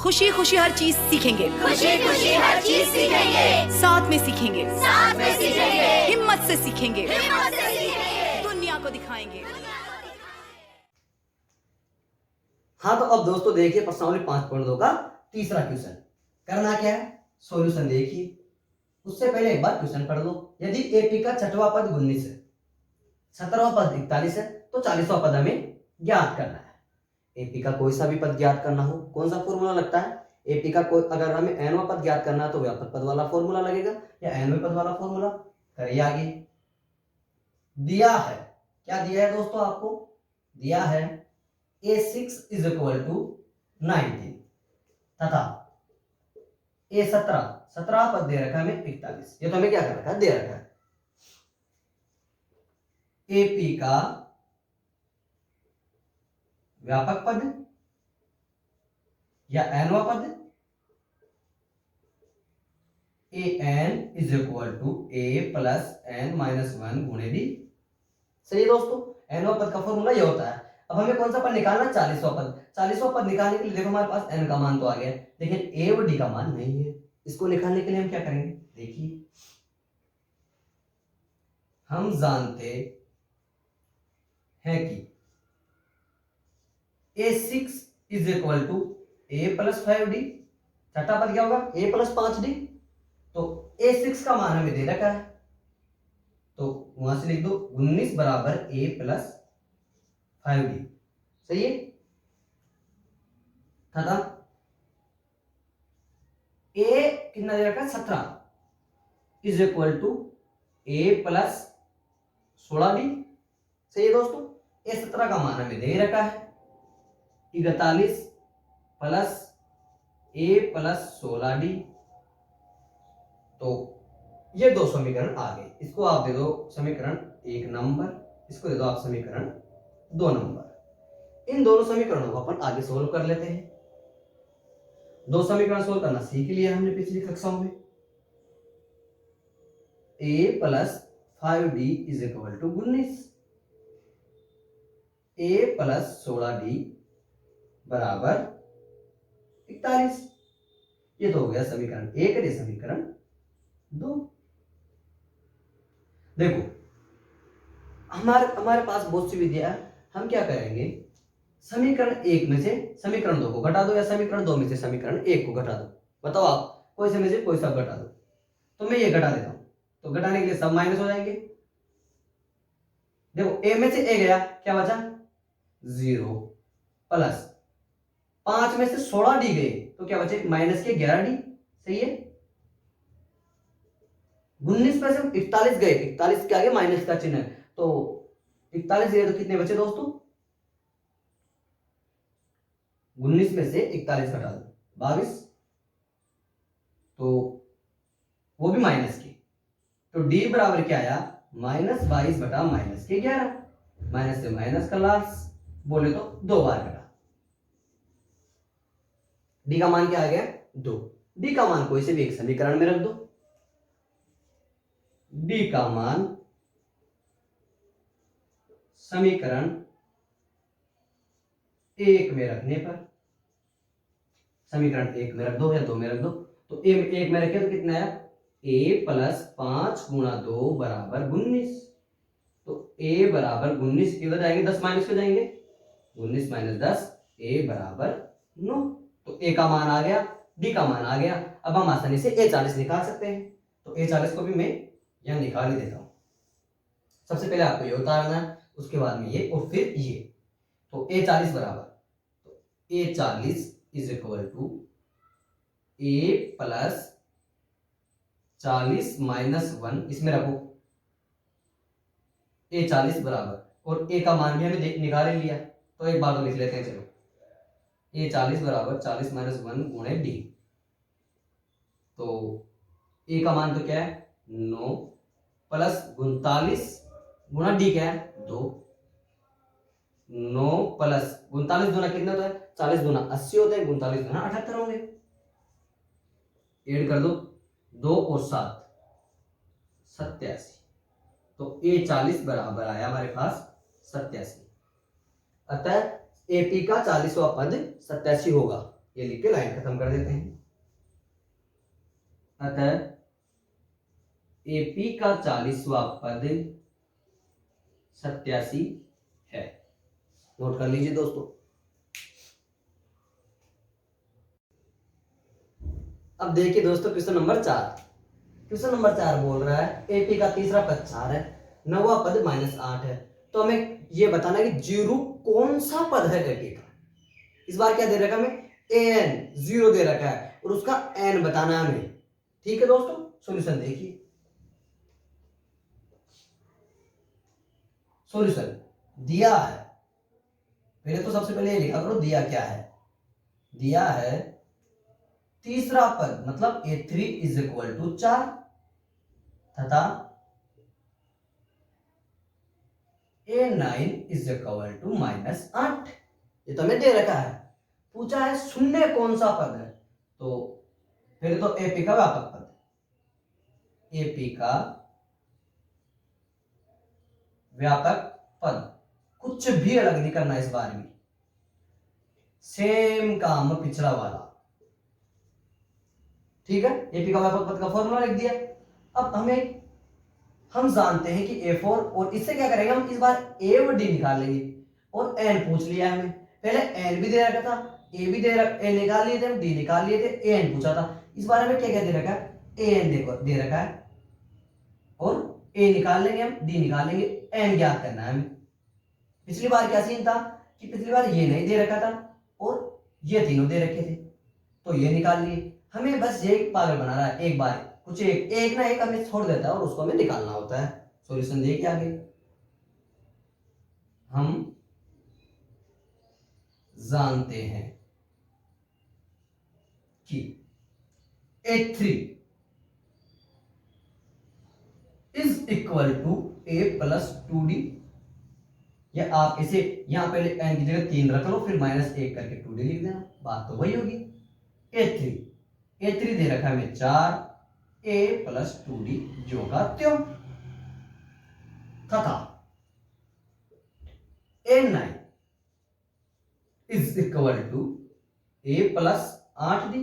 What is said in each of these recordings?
खुशी खुशी हर चीज सीखेंगे, खुशी खुशी हर चीज सीखेंगे, साथ में सीखेंगे, साथ में सीखेंगे, हिम्मत से सीखेंगे, हिम्मत से सीखेंगे, दुनिया को दिखाएंगे। हाँ, तो अब दोस्तों देखिए प्रश्नावली 5.2 का तीसरा क्वेश्चन। करना क्या है, सॉल्यूशन देखिए। उससे पहले एक बार क्वेश्चन पढ़ लो। यदि एपी का छठवां पद 19 है, 17वां पद 41 है, तो 40वां पद हमें ज्ञात करना है। एपी का कोई सा भी पद ज्ञात करना हो, कौन सा फॉर्मूला लगता है? एपी का कोई, अगर हमें एनवां पद ज्ञात करना है तो व्यापक पद वाला फॉर्मूला लगेगा, या एनवें पद वाला फॉर्मूला। करिए आगे। दिया है, क्या दिया है दोस्तों आपको? दिया है A6 इज इक्वल टू 19 तथा A17, 17 पद दे रखा है हमें 41। ये तो हमें क्या कर रखा है, दे रखा है। एपी का व्यापक पद या एनवा पद, N is equal to A plus N minus 1 गुणे डी। सही है दोस्तों, एनवा पद का फॉर्मूला ये होता है। अब हमें कौन सा पद निकालना? 40वां पद। 40वां पद निकालने के लिए देखो हमारे पास एन का मान तो आ गया, लेकिन ए और डी का मान नहीं है। इसको निकालने के लिए हम क्या करेंगे, देखिए। हम जानते हैं कि A6 is equal to A plus 5d। छठा पद क्या होगा? a plus 5d। तो A6 का मान हमें दे रखा है, तो वहां से लिख दो 19 बराबर a प्लस 5d। सही है। तथा a कितना दे रखा है? 17 is equal to a plus 16d। सही है दोस्तों। A17 का मान हमें दे रखा है 41 प्लस a प्लस 16d। तो ये दो समीकरण आ गए। इसको आप दे दो समीकरण 1 नंबर, इसको दे दो आप समीकरण 2 नंबर। इन दोनों समीकरणों को अपन आगे सोल्व कर लेते हैं। दो समीकरण सोल्व करना सीख लिया हमने पिछली कक्षाओं में। a plus 5d is equal to 19, a plus 16d बराबर 41। ये तो हो गया समीकरण 1, ये समीकरण 2। देखो हमारे पास बहुत सी विधियां है। हम क्या करेंगे, समीकरण 1 में से समीकरण 2 को घटा दो, या समीकरण 2 में से समीकरण 1 को घटा दो। बताओ आप, कोई से में से कोई सब घटा दो। तो मैं ये घटा देता हूं, तो घटाने के लिए सब माइनस हो जाएंगे। देखो a में से a गया, क्या बचा? 0 प्लस 5 में से 16d गए, तो क्या बचे? माइनस के 11d। सही है। 19 में से 41 गए, 41 के आगे माइनस का चिन्ह है, तो 41 गए तो कितने बचे दोस्तों? 19 में से 41 घटा दो 22, तो वो भी माइनस के। तो d बराबर क्या आया? -22 बटा -11। माइनस से माइनस का लॉस, बोले तो 2 बार घटा। d का मान क्या आ गया? 2। d का मान कोई से भी एक समीकरण में रख दो। d का मान समीकरण 1 में रखने पर, समीकरण 1 में रख दो या 2 में रख दो। तो एक में रखे तो कितना आया? a प्लस 5 गुणा 2 बराबर 19। तो a बराबर 19 किधर जाएंगे? 10 माइनस में जाएंगे। 19 माइनस 10, a बराबर 9। तो a का मान आ गया, d का मान आ गया। अब हम आसानी से A40 निकाल सकते हैं। तो A40 को भी मैं यहां निकाल ही देता हूं। सबसे पहले आपको ये उतारना है, उसके बाद में ये और फिर ये। तो A40 बराबर, तो A40 is equal to a plus 40 minus 1, इसमें रखो A40 बराबर, और a का मान भी हमें निकाल ही लिया, तो एक बार तो लिख लेते हैं। चलो A40 बराबर 40 माइनस 1 गुणे d। तो a का मान तो क्या है? 9 प्लस 39 गुणा d क्या है? 2। 9 प्लस 39 गुना कितना होता है? 40 गुना 80 होता है, 39 गुना 78 होंगे। ऐड कर दो 2 और 7, 87। तो A40 बराबर आया हमारे पास 87। अतः एपी का 40वां पद 87 होगा। ये लिख के लाइन खत्म कर देते हैं। अतः एपी का 40वां पद 87 है। नोट कर लीजिए दोस्तों। अब देखिए दोस्तों क्वेश्चन नंबर 4। क्वेश्चन नंबर 4 बोल रहा है एपी का तीसरा पद 4 है, 9वां पद -8 है। तो हमें ये बताना है कि 0 कौन सा पद है एपी का। इस बार क्या दे रखा है हमें, एन 0 दे रखा है और उसका एन बताना है हमें। ठीक है दोस्तों, सॉल्यूशन देखिए। सॉल्यूशन दिया है, पहले तो सबसे पहले ये लिखा करो दिया क्या है। दिया है तीसरा पद मतलब a3 = 4 तथा a9 = -8। ये तो हमें दे रखा है। पूछा है शून्य कौन सा पद है, तो पहले तो एपी का व्यापक पद, एपी का व्यापक पद, कुछ भी अलग नहीं करना इस बार भी, सेम काम पिछला वाला। ठीक है, एपी का व्यापक पद का फॉर्मूला लिख दिया। अब हम जानते हैं कि A4 और इससे क्या करेंगे हम इस बार A और D निकाल लेंगे और N पूछ लिया हमें। पहले N भी दे रखा था, A भी A निकाल लिए थे, हम D निकाल लिए थे, AN पूछा था। इस बार हमें क्या क्या दे रखा है, AN दे रखा है और A निकाल लेंगे हम, D निकाल लेंगे, N ज्ञात करना है हमें। पिछली बार क्या सीन था कि पिछली बार ये नहीं दे रखा था और ये तीनों दे रखे थे, तो ये निकाल लिए। हमें बस ये पागल बना रहा है, एक बार कुछ एक ना एक हमें छोड़ देता है और उसको हमें निकालना होता है। सॉल्यूशन देखिए आगे। हम जानते हैं कि A3 = A+2D, या आप इसे यहां पहले n की जगह 3 रख लो, फिर -1 करके 2D लिख देना, बात तो वही होगी। A3 दे रखा है हमें 4, A+2D जो का त्यों, तथा A9 = A+8D।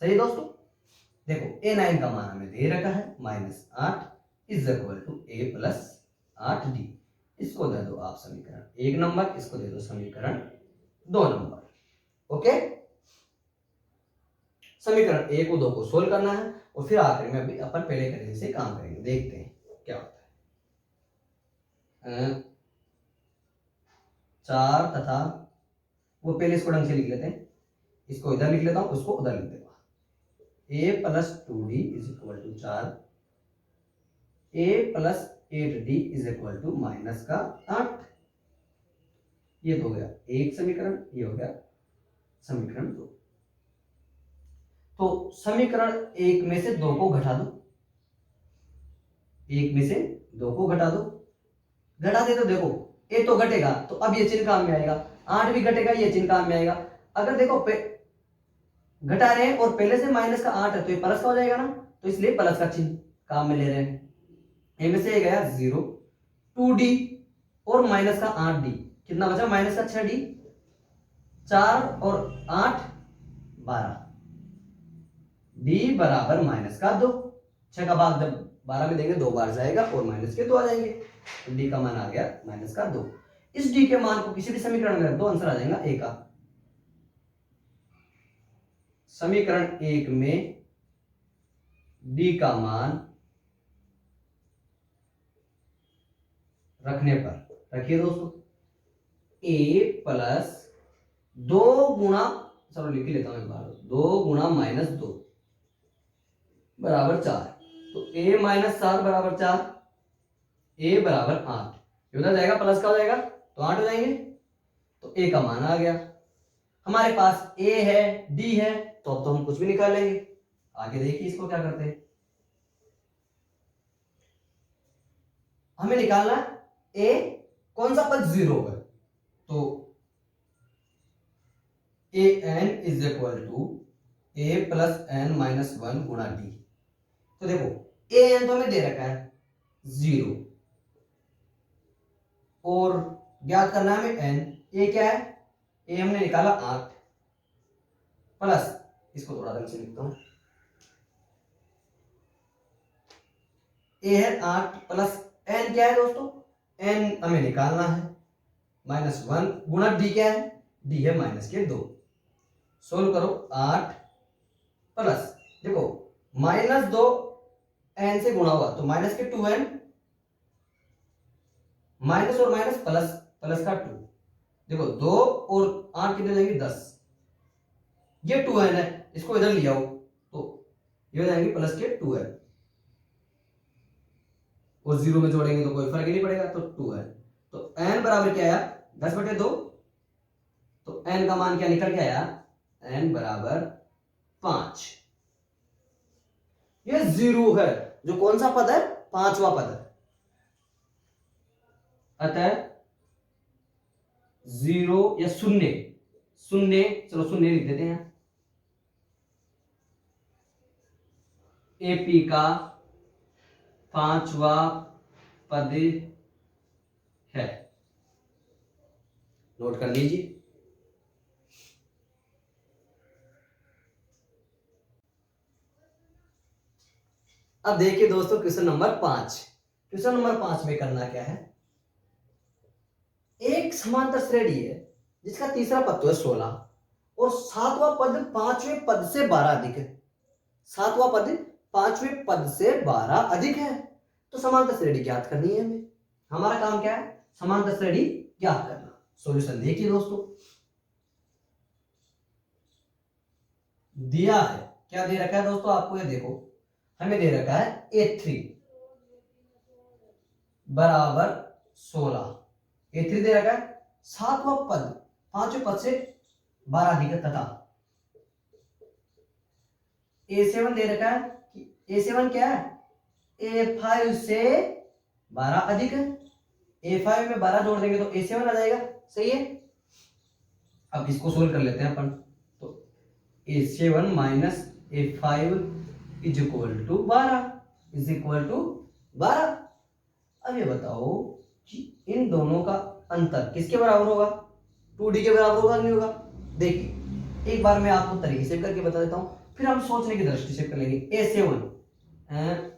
सही दोस्तों, देखो A9 का मान हमें दे रखा है -8 = A+8D। इसको दे दो आप समीकरण 1 नंबर, इसको दे दो समीकरण 2 नंबर। ओके, समीकरण 1 और 2 को सोल्व करना है और फिर आखिर में अभी अपन पहले करेंगे से काम करेंगे, देखते हैं क्या होता है। 4 तथा वो पहले इसको ढंग से लिख लेते हैं, इसको इधर लिख लेता हूं, उसको उधर लिख देता हूं। A+2D = 4, A+8D = -8। ये तो हो गया एक समीकरण, ये हो गया समीकरण 2। तो समीकरण 1 में से 2 को घटा दो, 1 में से 2 को घटा दो, घटा दे तो देखो ए तो घटेगा तो अब ये चिन्ह काम में आएगा, 8 भी घटेगा ये चिन्ह काम में आएगा। अगर देखो घटा रहे हैं और पहले से माइनस का 8 है तो ये प्लस का हो जाएगा ना, तो इसलिए प्लस का चिन्ह काम में ले रहे हैं। ए में से ये गया 0, 2D और माइनस का 8D, कितना बचा माइनस का 6D, 4 और 8 12, D बराबर -2। 6 का भाग जब 12 में देंगे 2 बार जाएगा और माइनस के 2 आ जाएंगे, तो D का मान आ गया -2। इस D के मान को किसी भी समीकरण में रख दो, आंसर आ जाएगा A का। समीकरण 1 में D का मान रखने पर रखिए दोस्तों, A+2 गुणा, चलो लिख लेता हूं एक बार, 2 गुणा -2 बराबर 4, तो A-4 बराबर 4, A बराबर 8, ये उधर जाएगा प्लस का हो जाएगा तो 8 हो जाएंगे, तो A का मान आ गया। हमारे पास A है, D है, तो अब तो हम कुछ भी निकाल लेंगे। आगे देखिए इसको क्या करते हैं, हमें निकालना A कौन सा पद 0 है, तो AN = A+n-1 गुणा D। तो देखो AN तो हमें दे रखा है 0 और ज्ञात करना है हमें N। A क्या है, ए हमने निकाला 8 प्लस, इसको थोड़ा ढंग से लिखता हूं, ए है 8 प्लस एन क्या है दोस्तों, एन हमें निकालना है -1 गुणा डी क्या है, डी है -2। सोल्व करो 8 प्लस, देखो -2 एन से गुणा हुआ तो -2n, माइनस और माइनस प्लस, प्लस का 2, देखो 2 और 8 कितने देंगे 10, ये 2n है, इसको इधर ले आओ तो ये हो जाएंगे प्लस के 2n, और 0 में जोड़ेंगे तो कोई फर्क ही नहीं पड़ेगा, तो 2n, तो n बराबर क्या आया 10/2, तो n का मान क्या निकल के आया, n बराबर 5। ये 0 है, जो कौन सा पद है, पांचवा पद है, अतः 0 या शून्य, शून्य, चलो शून्य लिख देते हैं, एपी का पांचवा पद है, नोट कर लीजिए। अब देखिए दोस्तों क्वेश्चन नंबर 5, क्वेश्चन नंबर 5 में करना क्या है, एक समांतर श्रेणी है जिसका तीसरा पद तो है 16 और सातवां पद पांचवें पद से 12 अधिक है, सातवां पद पांचवें पद से 12 अधिक है, तो समांतर श्रेणी ज्ञात करनी है हमें। हमारा काम क्या है, समांतर श्रेणी ज्ञात करना। सॉल्यूशन देखिए दोस्तों, दिया है, क्या दे रखा है दोस्तों आपको, ये देखो हमें दे रखा है A3 बराबर 16, A3 दे रखा है, सातवां पद पांचवें पद से 12 अधिक है, तथा A7 दे रखा है कि A7 क्या है, A5 से 12 अधिक है, A5 में 12 जोड़ देंगे तो A7 आ जाएगा, सही है। अब इसको सोल्व कर लेते हैं अपन, तो A7 minus A5 is equal to 12। अब ये बताओ कि इन दोनों का अंतर किसके बराबर होगा, 2D के बराबर होगा नहीं होगा। देखिए एक बार मैं आपको तरीके से करके बता देता हूं, फिर हम सोचने की दृष्टि से कर लेंगे। A7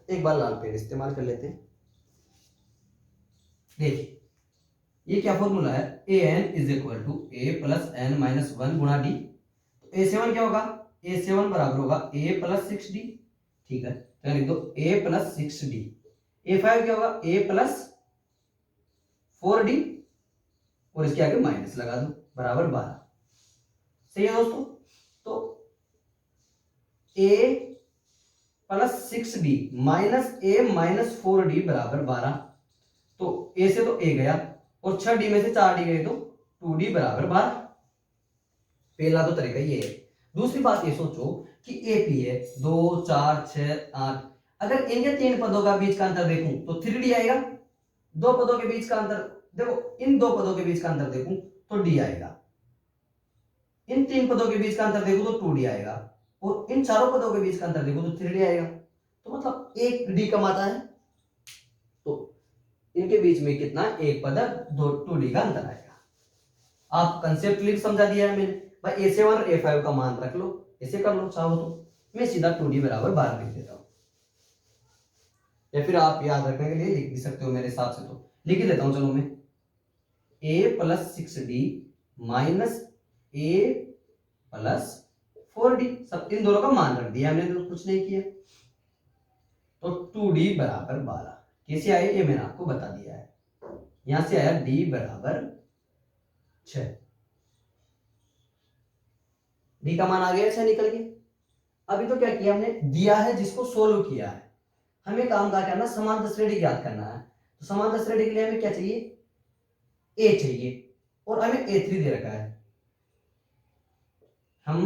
एक बार लाल पेन इस्तेमाल कर लेते हैं। देखिए ये क्या फॉर्मूला है, an is equal to a plus n minus 1 गुणा डी, तो A7 क्या होगा, A7 बराबर होगा a प्लस 6d, ठीक है, तो लिख दो a प्लस 6d। A5 क्या होगा, a प्लस 4d और इसके आगे माइनस लगा दो, बराबर 12, सही है दोस्तों। तो a plus 6d minus a minus 4d बराबर 12, तो a से तो a गया और 6d में से 4d गए तो 2d बराबर 12। पहला तो तरीका ये है। दूसरी बात ये सोचो कि AP है 2 4 6 8, अगर इनके तीन पदों का बीच का अंतर देखूं तो 3D आएगा, दो पदों के बीच का अंतर देखो, इन दो पदों के बीच का अंतर देखूं तो D आएगा, इन तीन पदों के बीच का अंतर देखूं तो 2D आएगा, और इन चारों पदों के बीच का अंतर देखूं तो 3D आएगा, तो मतलब एक D कमाता है, तो इनके बीच में कितना, एक पद, 2D का अंतर आएगा। आप कंसेप्ट क्लियर समझा दिया है मैंने भाई। A7 और A5 का मान रख लो, ऐसे कर लो चाहो तो, मैं सीधा 2D बराबर 12 लिख देता हूं, या फिर आप याद रखने के लिए लिख भी सकते हो मेरे हिसाब से, तो लिख ही देता हूं। चलो मैं a plus 6d minus a plus 4d, सब इन दोनों का मान रख दिया हमने, तो कुछ नहीं किया, तो 2d बराबर 12 कैसे आए ये मैंने आपको बता दिया है। यहां से आया d बराबर 6, डी का मान आ गया, 6 निकल गया। अभी तो क्या किया हमने, दिया है जिसको सोल्व किया है, हमें काम क्या करना, समांतर श्रेणी ज्ञात करना है। तो समांतर श्रेणी के लिए हमें क्या चाहिए, ए चाहिए, और हमें A3 दे रखा है। हम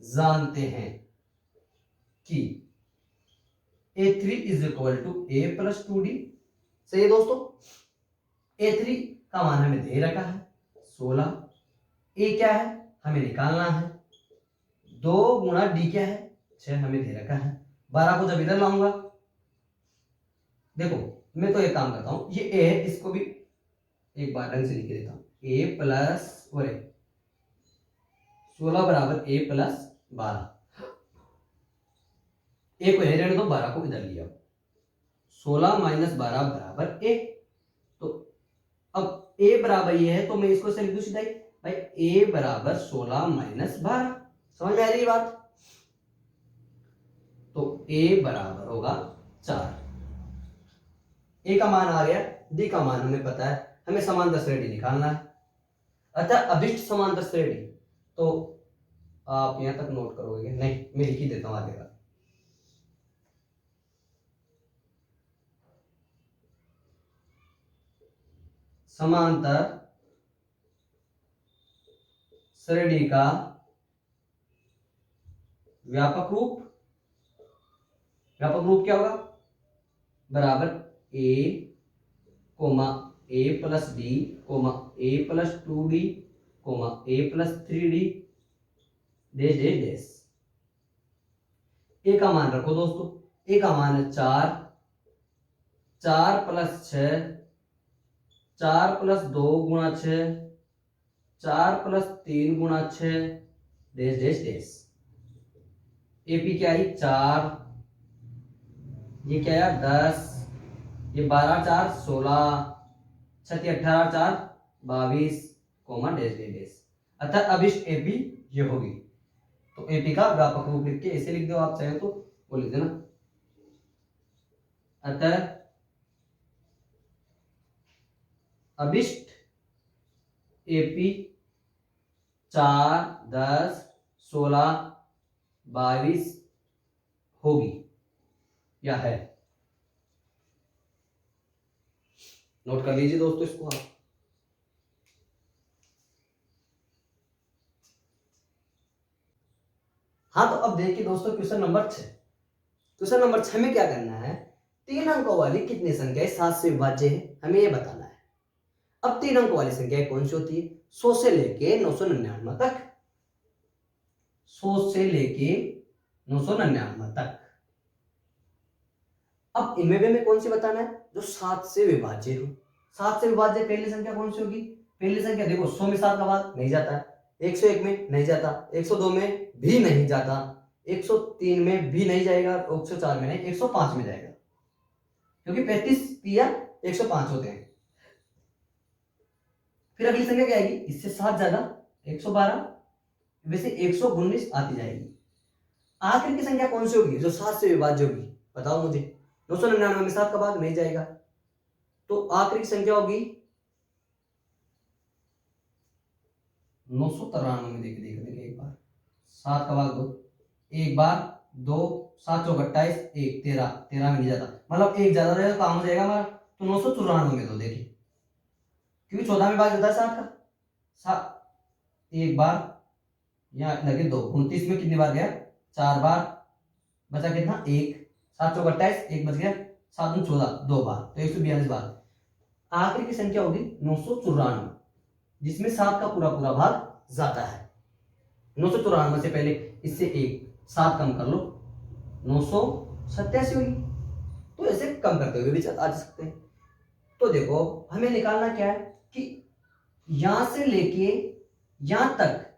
जानते हैं कि A3 is equal to a plus 2d, सही है दोस्तों। A3 का मान हमें दे रखा है 16, a क्या है हमें निकालना है, 2 गुणा d क्या है 6 हमें दे रखा है। 12 को जब इधर लाऊंगा, देखो मैं तो एक काम करता हूं, ये a है, इसको भी एक बार ढंग से लिख देता हूं, ए प्लस 16 बराबर ए प्लस 12। ए को यहीं रहने दो, 12 को इधर लिया। 16 माइनस 12 बराबर ए। तो अब ए बराबर ये है तो मैं इसको से लिख दूं सीधा ही भाई, ए बराबर 16 माइनस 12। समझ में आ रही है बात? तो ए बराबर होगा 4। ए का मान आ गया, डी का मान हमें पता है, हमें समांतर श्रेणी निकालना है। अतः अभिष्ट समांतर श्रेणी, तो आप यहां तक नोट करोगे? नहीं, मैं लिख ही देता हूं आगे का। समांतर श्रेणी का व्यापक रूप, व्यापक रूप क्या होगा? बराबर A comma A plus D comma A plus 2d comma A plus 3d dash dash dash. A का मान रखो दोस्तों, ए का मान है 4, 4 प्लस 6, 4 प्लस 2 गुणा 6, 4 प्लस 3 गुणा 6 डैश डैश डैश। एपी क्या है? 4, ये क्या है? 10, ये 12 4 16, 6 18 4 22 कोमा डैश डैश डैश। अतः अभिष्ट एपी ये होगी। तो एपी का व्यापक रूप लिख के ऐसे लिख दो, आप चाहे तो वो लिख देना। अतः अभिष्ट एपी 4 10 16 22 होगी या है। नोट कर लीजिए दोस्तों इसको आप। हाँ, तो अब देखिए दोस्तों क्वेश्चन नंबर 6। क्वेश्चन नंबर 6 में क्या करना है? 3 अंकों वाली कितनी संख्याएं 7 से विभाज्य है, हमें यह बताना है। अब 3 अंकों वाली संख्याएं कौन सी होती है? 100 से लेके 999 तक। 100 से लेके 999 तक। अब इनमें भी हमें कौन सी बताना है? जो 7 से विभाज्य हो। 7 से विभाज्य पहली संख्या कौन सी होगी? पहली संख्या देखो, 100 में 7 का भाग नहीं जाता है, 101 में नहीं जाता, 102 में भी नहीं जाता, 103 में भी नहीं जाएगा, 104 में नहीं, 105 में जाएगा, क्योंकि 35 या 105 होते हैं। फिर अगली संख्या क्या आएगी? इससे 7 ज्यादा 112, वैसे 119 आती जाएगी। आखिर की संख्या कौन सी होगी जो 7 से विभाज्य होगी? बताओ मुझे। 999 में 7 का भाग नहीं जाएगा, तो आखिरी की संख्या होगी 993 में। देख एक बार 7 का भाग 2, एक बार 2, 7 चौक 28, 1 13, 13 में नहीं जाता, मतलब एक ज्यादा रहेगा काम हो जाएगा हमारा, तो 994 में दो। देखिए क्योंकि 14 में भाग जाता है 7 का, 7 एक बार यहाँ लगे 2, 29 में कितनी बार गया? 4 बार, बचा कितना? 1, 7 चौक 28, 1 बच गया, 7 में 14, 2 बार, तो 142 बार। आखिरी की संख्या होगी 994, जिसमें 7 का पूरा पूरा भाग जाता है। 994 से पहले इससे 7 कम कर लो, 987 होगी। तो ऐसे कम करते हुए भी आ सकते हैं। तो देखो हमें निकालना क्या है कि यहां से लेके यहां तक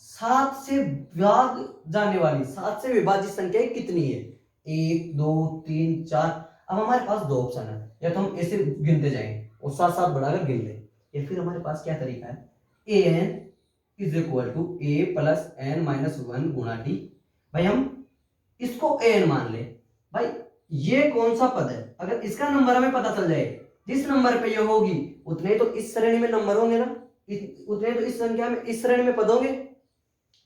7 से भाग जाने वाली, 7 से विभाजित संख्या कितनी है? 1 2 3 4। अब हमारे पास 2 ऑप्शन है, या तो हम ऐसे गिनते जाएं और साथ साथ बढ़ाकर गिन लें, या फिर हमारे पास क्या तरीका है? an is equal to a plus n minus 1 गुणा d। भाई हम इसको an मान ले। भाई ये कौन सा पद है? अगर इसका नंबर हमें पता चल जाए, जिस नंबर पे ये होगी उतने तो इस श्रेणी में नंबर होंगे ना, उतने तो इस संख्या में, इस श्रेणी में पद होंगे।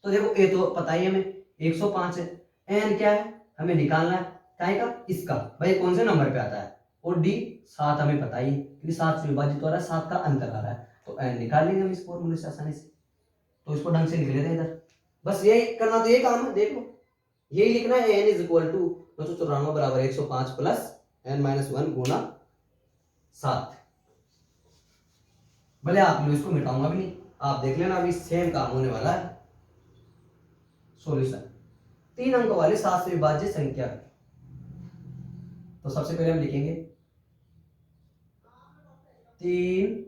तो देखो a तो पता ही हमें 105 है, n क्या है हमें निकालना है, काय का? इसका। भाई कौन से नंबर पे आता है? और d 7 हमें पता ही, क्योंकि 7 से विभाजित हो रहा है, 7 का अंतर आ रहा है, तो n निकाल लेंगे हम इस फॉर्मूले से आसानी से। तो इसको ढंग से लिख लेते हैं इधर, बस यही करना, तो यही काम है। देख लो यही लिखना है, n इज इक्वल टू 994 बराबर 105 प्लस n माइनस 1 गुणा 7। भले आप लोग इसको मिटाऊंगा भी नहीं, आप देख लेना, अभी सेम काम होने वाला है। सॉल्यूशन 3 अंक वाले 7 से विभाज्य संख्या। तो सबसे पहले हम लिखेंगे 3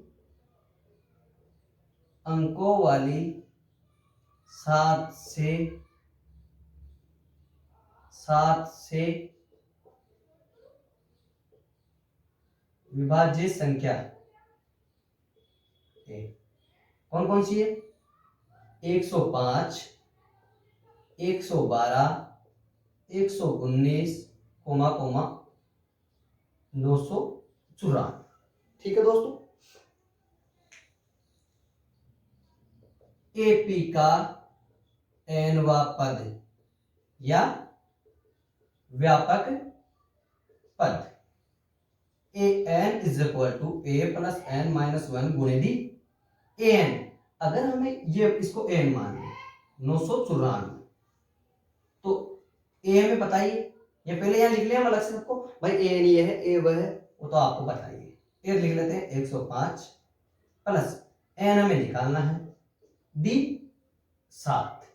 अंकों वाली 7 से विभाज्य संख्या कौन कौन सी है? 105, 112, 119, 994। ठीक है दोस्तों, एपी का एनवा पद या व्यापक पद A N is equal to A plus N minus 1 गुणे दी ए एन। अगर हमें ये इसको एन मान लें 994, तो ए हमें पता ही है, ये पहले यहाँ लिख लिया हम अलग से सबको, भाई ए एन ये है, ए वह है, वो तो आपको बताइए। ए लिख लेते हैं 105 प्लस एन हमें निकालना है डी 7,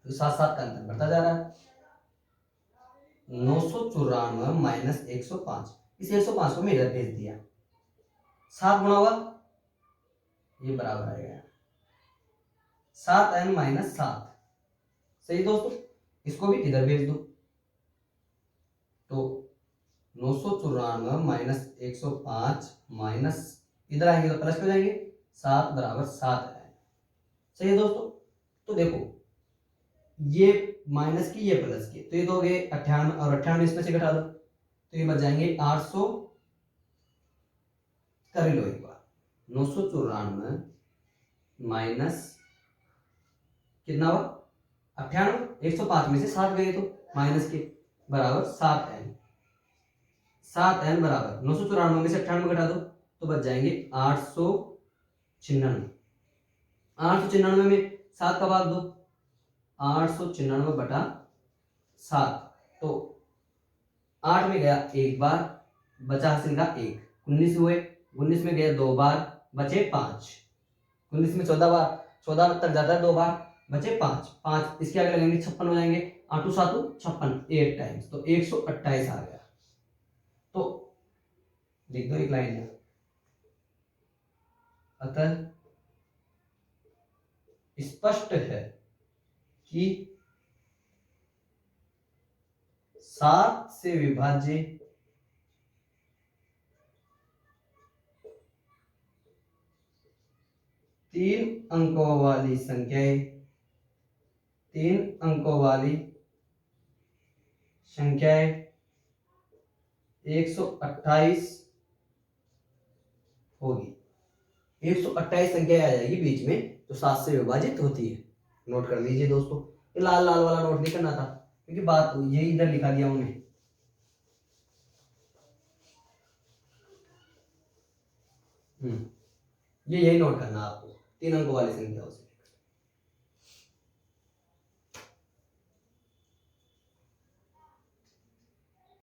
तो 7 7 का अंतर बढ़ता जा रहा है। 994 माइनस 105, इस 105 को मैं इधर भेज दिया, 7 गुणा हुआ, ये बराबर आएगा 7n माइनस 7। सही दोस्तों, इसको भी इधर भेज दो, तो 994 माइनस 105 माइनस इधर आएंगे तो प्लस हो जाएंगे, 7 बराबर 7 है। सही है दोस्तों, तो देखो ये माइनस की ये प्लस की, तो ये तो हो गए 98 और 98 इसमें से घटा दो, तो ये बच जाएंगे 800। कर लो एक बार, 994 माइनस कितना हुआ 98, 105 में से 7 गए तो माइनस के बराबर 7n। 7n बराबर 994 में से 98 घटा दो तो बच जाएंगे 896। 896 में 7 का भाग दो, 896 बटा 7, तो 8 में गया एक बार, बचा हासिल का 1, 19 हुए, 19 में गया 2 बार, बचे 5, 19 में 14 बार, 14 तक जाता है 2 बार, बचे 5, 5 इसके आगे लगेंगे 56 हो जाएंगे, 8 7 56, 8 टाइम्स, तो 128 आ गया। तो लिख दो एक लाइन है, अतः स्पष्ट है कि 7 से विभाज्य तीन अंकों वाली संख्याएं 128 होगी। 128 संख्या आ जाएगी बीच में जो 7 से विभाजित होती है। नोट कर लीजिए दोस्तों, ये लाल लाल वाला नोट नहीं करना था क्योंकि बात ये इधर लिखा दिया उन्हें। ये यही नोट करना आपको, 3 अंकों वाली संख्याओं से।